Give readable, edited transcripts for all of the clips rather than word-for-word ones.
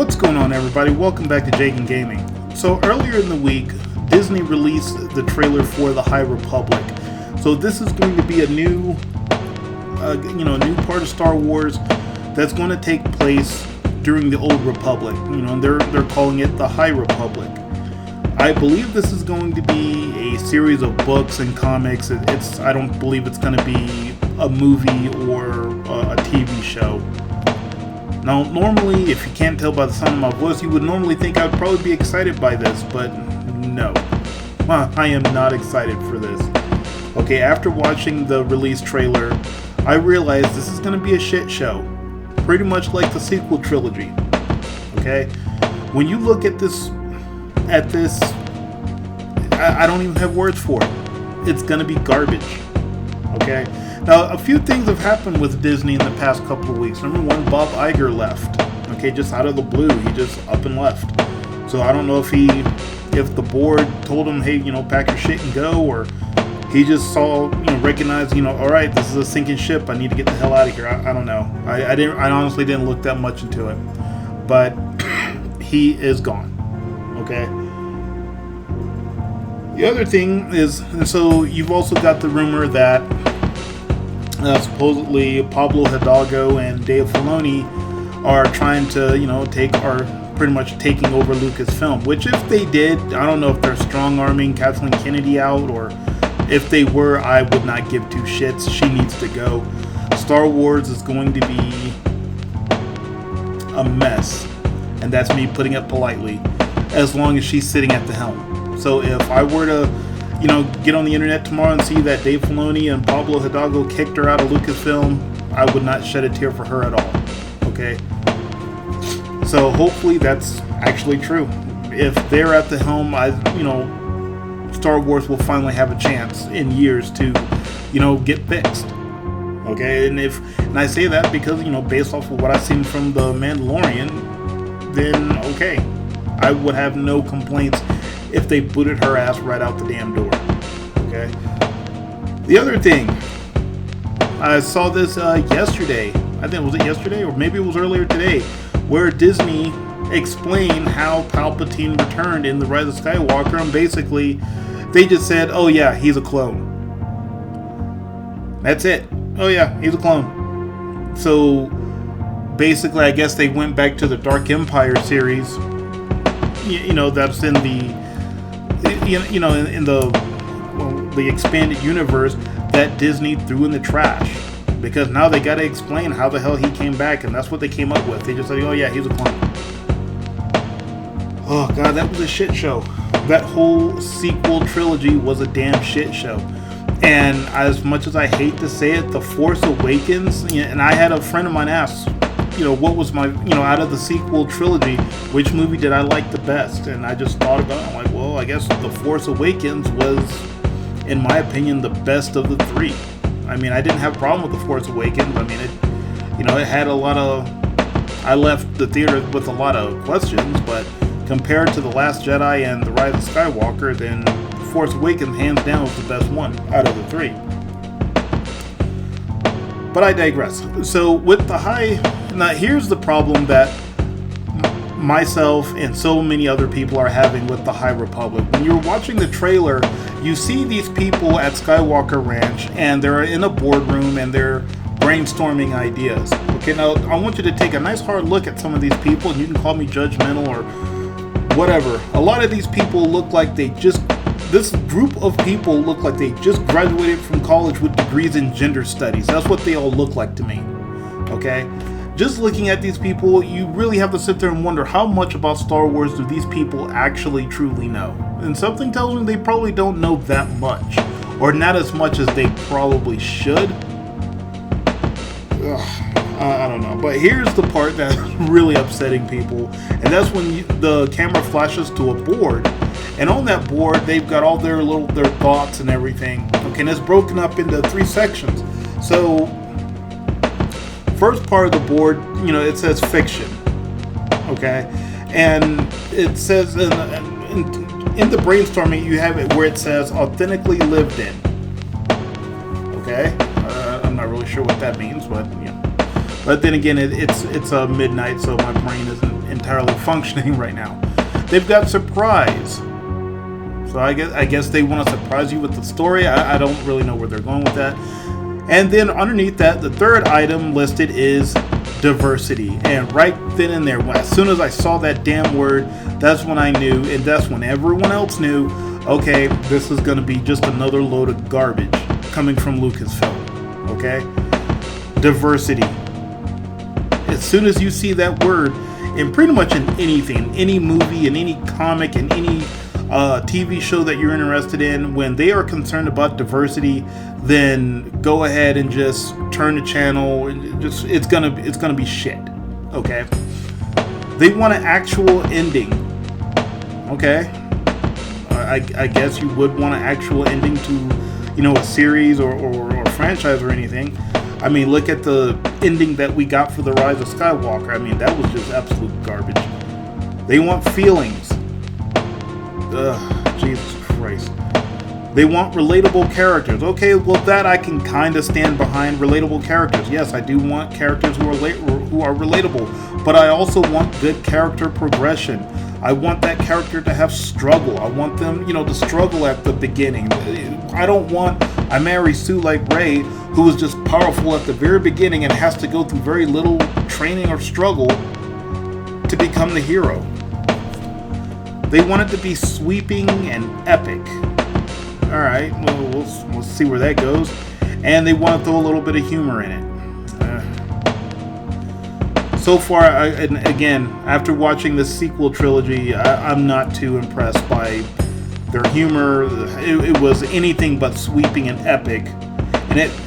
What's going on, everybody? Welcome back to Jagan Gaming. So earlier in the week, Disney released the trailer for The High Republic. So this is going to be a new new part of Star Wars that's going to take place during the Old Republic. And they're calling it The High Republic. I believe this is going to be a series of books and comics. I don't believe it's going to be a movie or a TV show. Now, normally, if you can't tell by the sound of my voice, you would normally think I would probably be excited by this, but no. I am not excited for this. Okay, after watching the release trailer, I realized this is going to be a shit show. Pretty much like the sequel trilogy. Okay? When you look at this, I don't even have words for it. It's going to be garbage. Okay? Now, a few things have happened with Disney in the past couple of weeks. Number one, Bob Iger left. Okay, just out of the blue, he just up and left. So I don't know if the board told him, hey, pack your shit and go, or he just saw, recognized, all right, this is a sinking ship. I need to get the hell out of here. I don't know. I honestly didn't look that much into it, but he is gone. Okay. The other thing is, so you've also got the rumor that supposedly Pablo Hidalgo and Dave Filoni are trying to, pretty much taking over Lucasfilm. Which, if they did, I don't know if they're strong-arming Kathleen Kennedy out, or if they were, I would not give two shits. She needs to go. Star Wars is going to be a mess, and that's me putting it politely, as long as she's sitting at the helm. So if I were to get on the internet tomorrow and see that Dave Filoni and Pablo Hidalgo kicked her out of Lucasfilm, I would not shed a tear for her at all. Okay? So hopefully that's actually true. If they're at the helm, Star Wars will finally have a chance in years to, get fixed. Okay? And I say that because, based off of what I've seen from The Mandalorian, then okay. I would have no complaints if they booted her ass right out the damn door. Okay? The other thing, I saw this yesterday. I think, was it yesterday? Or maybe it was earlier today, where Disney explained how Palpatine returned in The Rise of Skywalker, and basically, they just said, oh yeah, he's a clone. That's it. Oh yeah, he's a clone. So, basically, I guess they went back to the Dark Empire series, that's in the in the expanded universe that Disney threw in the trash, because now they got to explain how the hell he came back, and that's what they came up with. They just said, oh yeah, he's a clone. Oh god, that was a shit show. That whole sequel trilogy was a damn shit show. And as much as I hate to say it, The Force Awakens, and I had a friend of mine ask, what was my, out of the sequel trilogy, which movie did I like the best? And I just thought about it. I'm like, well, I guess The Force Awakens was, in my opinion, the best of the three. I mean, I didn't have a problem with The Force Awakens. I mean, it had a lot of, I left the theater with a lot of questions, but compared to The Last Jedi and The Rise of Skywalker, then The Force Awakens, hands down, was the best one out of the three. But I digress. So with the now here's the problem that myself and so many other people are having with the High Republic. When you're watching the trailer, you see these people at Skywalker Ranch, and they're in a boardroom and they're brainstorming ideas. Okay, now I want you to take a nice hard look at some of these people, and you can call me judgmental or whatever. A lot of these people look like this group of people look like they just graduated from college with degrees in gender studies. That's what they all look like to me. Okay? Just looking at these people, you really have to sit there and wonder, how much about Star Wars do these people actually truly know? And something tells me they probably don't know that much, or not as much as they probably should. I don't know. But here's the part that's really upsetting people, and that's when the camera flashes to a board, and on that board they've got all their thoughts and everything. Okay, and it's broken up into 3 sections. So, first part of the board, it says fiction. Okay, and it says in the brainstorming, you have it where it says authentically lived in. Okay, I'm not really sure what that means, but But then again, it's midnight, so my brain isn't entirely functioning right now. They've got Surprise. So I guess they want to surprise you with the story. I don't really know where they're going with that. And then underneath that, the third item listed is diversity. And right then and there, as soon as I saw that damn word, that's when I knew, and that's when everyone else knew, okay, this is going to be just another load of garbage coming from Lucasfilm. Okay? Diversity. As soon as you see that word, and pretty much in anything, any movie, in any comic, in any TV show that you're interested in, when they are concerned about diversity, then go ahead and just turn the channel. It's gonna be shit. Okay? They want an actual ending. Okay? I guess you would want an actual ending to, a series or franchise or anything. I mean, look at the ending that we got for The Rise of Skywalker. I mean, that was just absolute garbage. They want feelings. Ugh, Jesus Christ. They want relatable characters. Okay, well, that I can kind of stand behind. Relatable characters. Yes, I do want characters who are relatable, but I also want good character progression. I want that character to have struggle. I want them, to struggle at the beginning. I don't want a Mary Sue like Rey, who was just powerful at the very beginning and has to go through very little training or struggle to become the hero. They want it to be sweeping and epic. Alright, well, we'll see where that goes. And they want to throw a little bit of humor in it. So far, and again, after watching this sequel trilogy, I'm not too impressed by their humor. It was anything but sweeping and epic.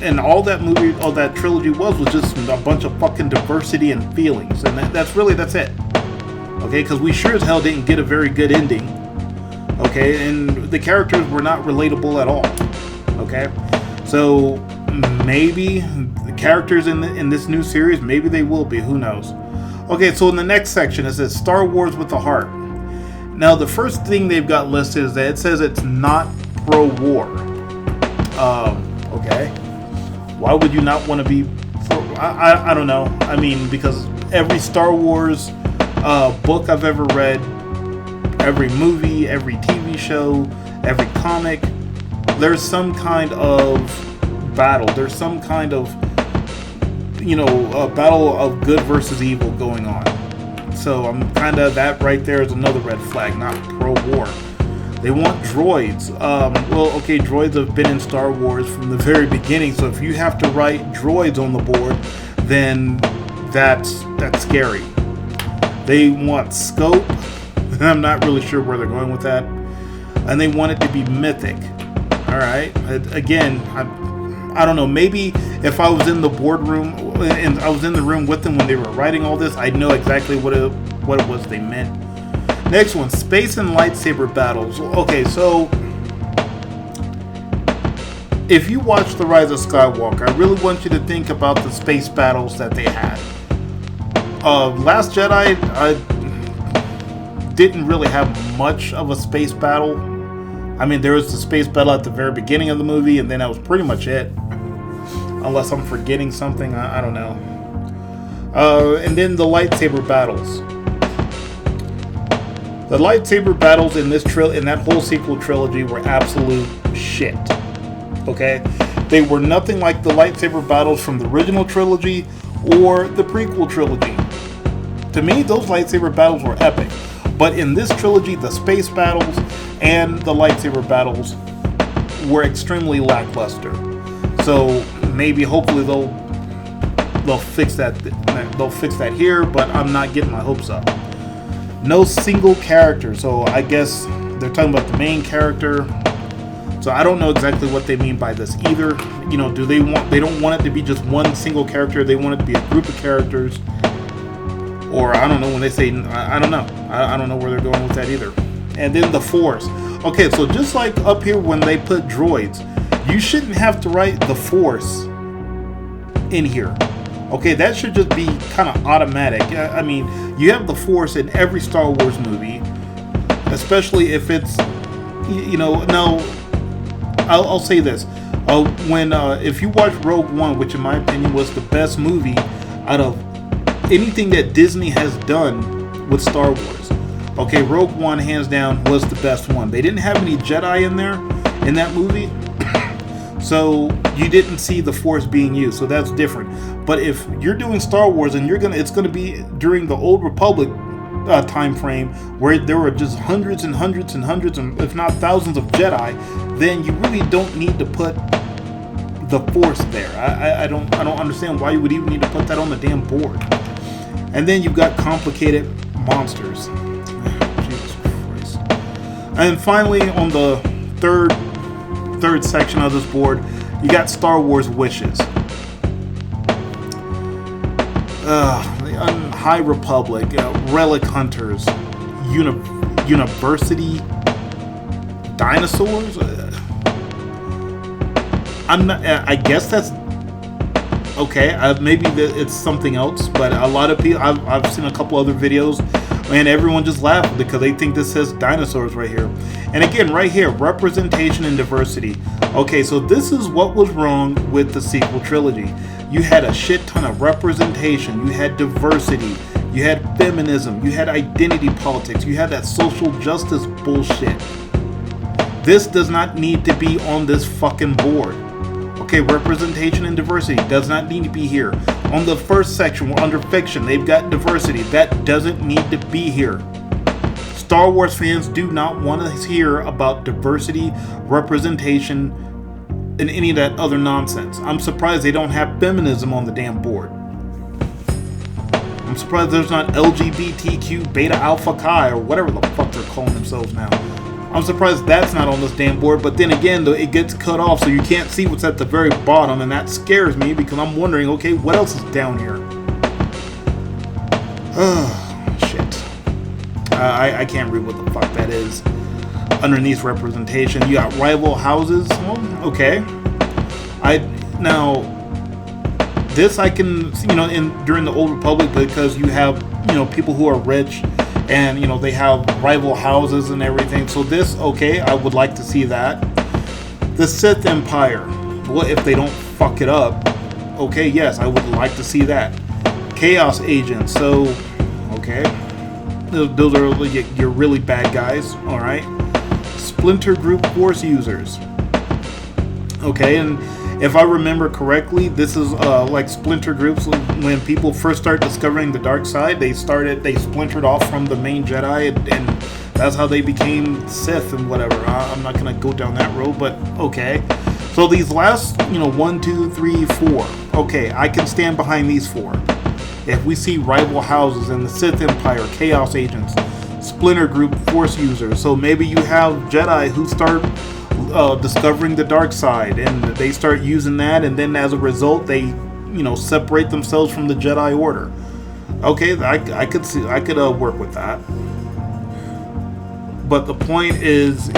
And all that movie, all that trilogy was just a bunch of fucking diversity and feelings. And that's it. Okay, because we sure as hell didn't get a very good ending. Okay, and the characters were not relatable at all. Okay, so maybe the characters in this new series, maybe they will be. Who knows? Okay, so in the next section it says Star Wars with a Heart. Now the first thing they've got listed is that it says it's not pro-war. Okay, why would you not want to be? I don't know. I mean, because every Star Wars book I've ever read, every movie, every TV show, every comic, there's some kind of battle. There's some kind of, a battle of good versus evil going on. So I'm kind of, that right there is another red flag, not pro-war. They want droids. Droids have been in Star Wars from the very beginning, so if you have to write droids on the board, then that's scary. They want scope. I'm not really sure where they're going with that. And they want it to be mythic. Alright. Again, I don't know. Maybe if I was in the boardroom and I was in the room with them when they were writing all this, I'd know exactly what it was they meant. Next one, space and lightsaber battles. Okay, so if you watch The Rise of Skywalker, I really want you to think about the space battles that they had. Last Jedi, I didn't really have much of a space battle. I mean, there was the space battle at the very beginning of the movie, and then that was pretty much it. Unless I'm forgetting something, I don't know. And then the lightsaber battles. The lightsaber battles in in that whole sequel trilogy were absolute shit. Okay? They were nothing like the lightsaber battles from the original trilogy or the prequel trilogy. To me, those lightsaber battles were epic. But in this trilogy, the space battles and the lightsaber battles were extremely lackluster. So maybe, hopefully, they'll fix that. They'll fix that here, but I'm not getting my hopes up. No single character, so I guess they're talking about the main character. So I don't know exactly what they mean by this either. Do they don't want it to be just one single character? They want it to be a group of characters. Or I don't know when they say, I don't know. I don't know where they're going with that either. And then the Force. Okay, so just like up here when they put droids, you shouldn't have to write the Force in here. Okay, that should just be kind of automatic. I mean, you have the Force in every Star Wars movie, especially if it's, now, I'll say this. If you watch Rogue One, which in my opinion was the best movie out of anything that Disney has done with Star Wars. Okay, Rogue One, hands down, was the best one. They didn't have any Jedi in there, in that movie. So you didn't see the Force being used, so that's different. But if you're doing Star Wars and it's gonna be during the Old Republic time frame where there were just hundreds and hundreds and hundreds, and if not thousands of Jedi, then you really don't need to put the Force there. I don't understand why you would even need to put that on the damn board. And then you've got complicated monsters. Jesus Christ. And finally, on the third section of this board, you got Star Wars wishes. The High Republic, Relic Hunters, University Dinosaurs. I guess that's okay. Maybe it's something else, but a lot of people. I've seen a couple other videos, and everyone just laughed because they think this says dinosaurs right here. And again, right here, representation and diversity. Okay, so this is what was wrong with the sequel trilogy. You had a shit ton of representation. You had diversity. You had feminism. You had identity politics. You had that social justice bullshit. This does not need to be on this fucking board. Okay, representation and diversity does not need to be here. On the first section, under fiction, they've got diversity. That doesn't need to be here. Star Wars fans do not want to hear about diversity, representation, and any of that other nonsense. I'm surprised they don't have feminism on the damn board. I'm surprised there's not LGBTQ Beta Alpha Chi or whatever the fuck they're calling themselves now. I'm surprised that's not on this damn board, but then again, though, it gets cut off so you can't see what's at the very bottom, and that scares me because I'm wondering, okay, what else is down here? Oh, shit. I can't read what the fuck that is. Underneath representation, you got rival houses. Well, okay. Now, this I can, during the Old Republic, because you have, people who are rich, and they have rival houses and everything. So this, okay, I would like to see that. The Sith Empire, what if they don't fuck it up? Okay, yes, I would like to see that. Chaos Agents, so okay, those are your really bad guys. All right. Splinter Group Force users. Okay, and if I remember correctly, this is like splinter groups. When people first start discovering the dark side, they splintered off from the main Jedi, and that's how they became Sith and whatever. I'm not gonna go down that road, but okay. So these last, 1, 2, 3, 4. Okay, I can stand behind these 4. If we see rival houses in the Sith Empire, Chaos Agents, Splinter Group Force users, so maybe you have Jedi who start discovering the dark side, and they start using that, and then as a result they separate themselves from the Jedi Order. Okay, I could work with that, but the point is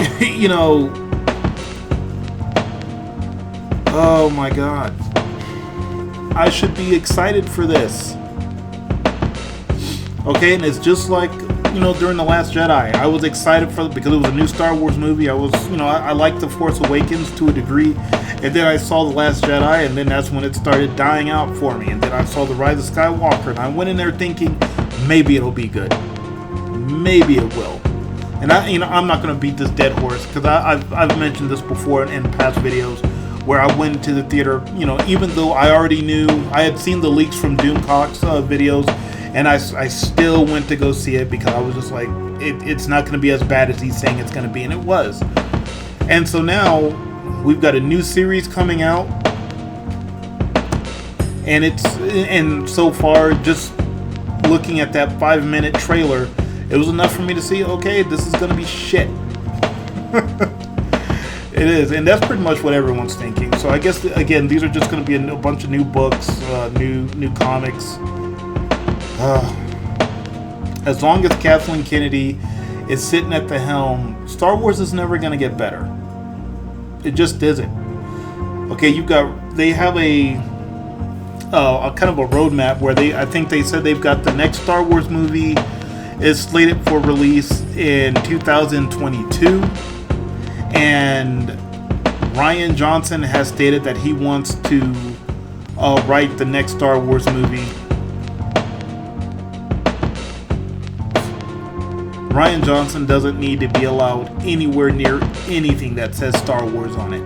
oh my god, I should be excited for this. Okay, and it's just like during The Last Jedi, I was excited because it was a new Star Wars movie. I was, I liked The Force Awakens to a degree, and then I saw The Last Jedi, and then that's when it started dying out for me. And then I saw The Rise of Skywalker, and I went in there thinking, maybe it'll be good. Maybe it will. And I'm not going to beat this dead horse, because I've mentioned this before in past videos, where I went to the theater, even though I already knew, I had seen the leaks from Doomcock's videos, and I still went to go see it because I was just like, it's not going to be as bad as he's saying it's going to be, and it was. And so now we've got a new series coming out, and so far, just looking at that 5-minute trailer, it was enough for me to see, okay, this is going to be shit. It is, and that's pretty much what everyone's thinking. So I guess again, these are just going to be a bunch of new books, new comics. As long as Kathleen Kennedy is sitting at the helm, Star Wars is never going to get better. It just isn't. Okay, they have a kind of a roadmap where I think they said they've got the next Star Wars movie is slated for release in 2022, and Rian Johnson has stated that he wants to write the next Star Wars movie Rian Johnson doesn't need to be allowed anywhere near anything that says Star Wars on it.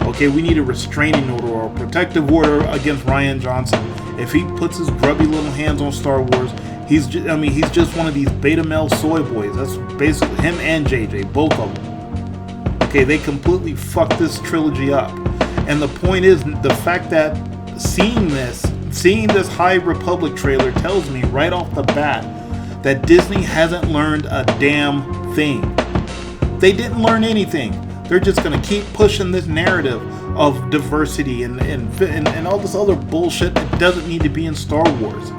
Okay, we need a restraining order or a protective order against Rian Johnson. If he puts his grubby little hands on Star Wars, he's just one of these beta male soy boys. That's basically him and JJ, both of them. Okay, they completely fucked this trilogy up. And the point is, the fact that seeing this High Republic trailer tells me right off the bat that Disney hasn't learned a damn thing. They didn't learn anything. They're just going to keep pushing this narrative of diversity and all this other bullshit that doesn't need to be in Star Wars.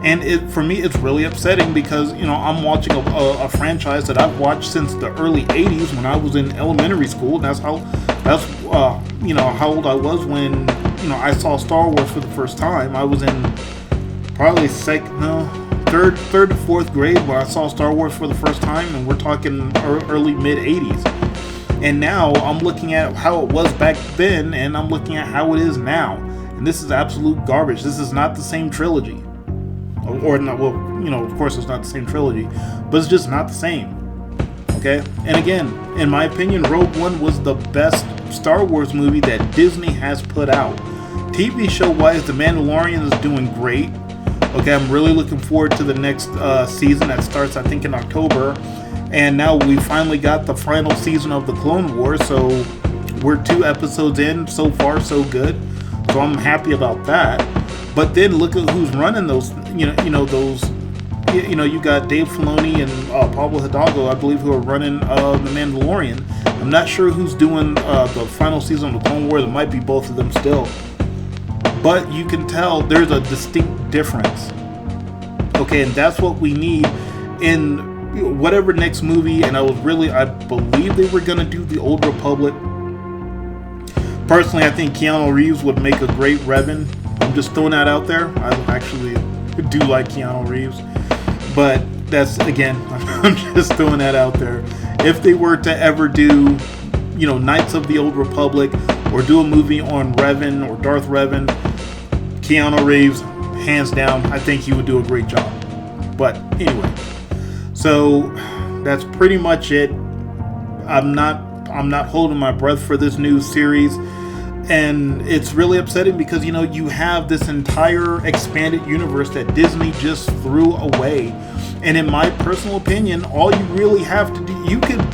And for me, it's really upsetting because, I'm watching a franchise that I've watched since the early 80s when I was in elementary school. And that's how old I was when, I saw Star Wars for the first time. I was in probably third to fourth grade when I saw Star Wars for the first time. And we're talking early, mid 80s. And now I'm looking at how it was back then and I'm looking at how it is now. And this is absolute garbage. This is not the same trilogy. Or not, well, of course it's not the same trilogy, but it's just not the same. Okay? And again, in my opinion, Rogue One was the best Star Wars movie that Disney has put out. TV show wise, The Mandalorian is doing great. Okay, I'm really looking forward to the next season that starts, I think, in October. And now we finally got the final season of the Clone Wars, so we're 2 episodes in. So far, so good. So I'm happy about that. But then look at who's running those. You got Dave Filoni and Pablo Hidalgo, I believe, who are running The Mandalorian. I'm not sure who's doing the final season of the Clone Wars. It might be both of them still. But you can tell there's a distinct difference. Okay, and that's what we need in whatever next movie. And I believe they were going to do the Old Republic. Personally, I think Keanu Reeves would make a great Revan. I'm just throwing that out there. I actually do like Keanu Reeves. But that's, again, I'm just throwing that out there. If they were to ever do, Knights of the Old Republic or do a movie on Revan or Darth Revan, Keanu Reeves, hands down, I think he would do a great job. But anyway, so that's pretty much it. I'm not holding my breath for this new series. And it's really upsetting because, you have this entire expanded universe that Disney just threw away. And in my personal opinion, all you really have to do, you could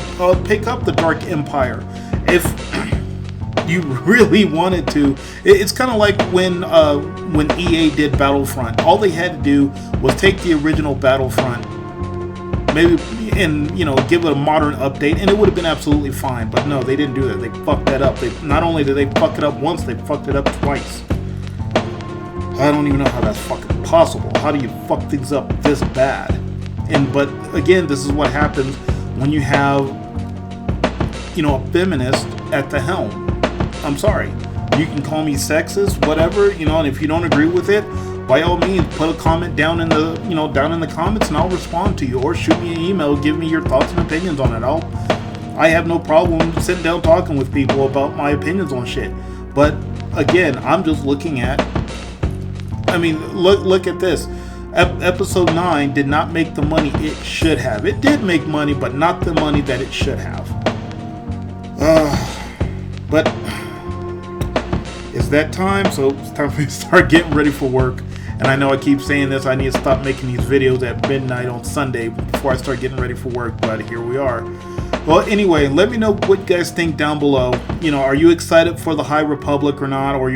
pick up the Dark Empire if you really wanted to. It's kind of like when EA did Battlefront. All they had to do was take the original Battlefront, maybe, and give it a modern update, and it would have been absolutely fine. But no, they didn't do that. They fucked that up. Not only did they fuck it up once, they fucked it up twice. I don't even know how that's fucking possible. How do you fuck things up this bad? But again, this is what happens when you have a feminist at the helm. I'm sorry. You can call me sexist, whatever, and if you don't agree with it, by all means, put a comment down in the comments, and I'll respond to you. Or shoot me an email, give me your thoughts and opinions on it. I have no problem sitting down talking with people about my opinions on shit. But again, I'm just looking at. Look at this. Episode 9 did not make the money it should have. It did make money, but not the money that it should have. But it's that time, so it's time for me to start getting ready for work. And I know I keep saying this, I need to stop making these videos at midnight on Sunday before I start getting ready for work, but here we are. Well, anyway, let me know what you guys think down below. Are you excited for the High Republic or not? Or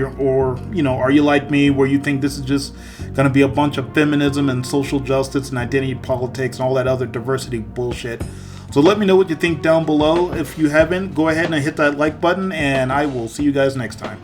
are you like me, where you think this is just going to be a bunch of feminism and social justice and identity politics and all that other diversity bullshit? So let me know what you think down below. If you haven't, go ahead and hit that like button, and I will see you guys next time.